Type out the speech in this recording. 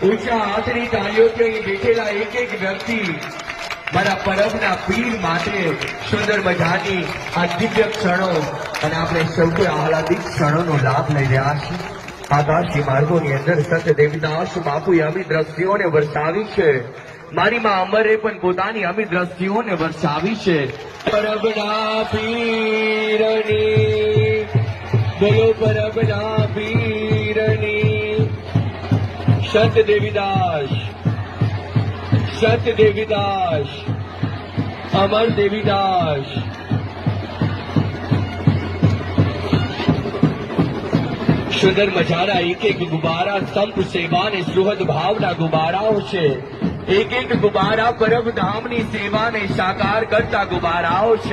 ઊંચા હાથની તાળીઓથી અહીં બેઠેલા એક એક વ્યક્તિ મારા પરમના પીર માટે સુંદર મજાની આ દિવ્ય ક્ષણો અને આપણે સૌથી આહલાદિક ક્ષણોનો લાભ લઈ રહ્યા છીએ. આકાશી માર્ગોની અંદર સંત દેવીદાસ બાપુએ અમી દ્રષ્ટિઓને વરસાવી છે. મારી માં અમરે પણ પોતાની અમી દ્રષ્ટિઓને વરસાવી છે. પરમના પીરની બોલો, પરમના પીરની. સંત દેવીદાસ, સંત દેવીદાસ, અમર દેવીદાસ. સુંદર મજાના એક એક ગુબારા સંપ સેવા અને સુહદ ભાવના ગુબારાઓ છે. એક એક ગુબારા પરમ ધામની સેવાને સાકાર કરતા ગુબારાઓ છે.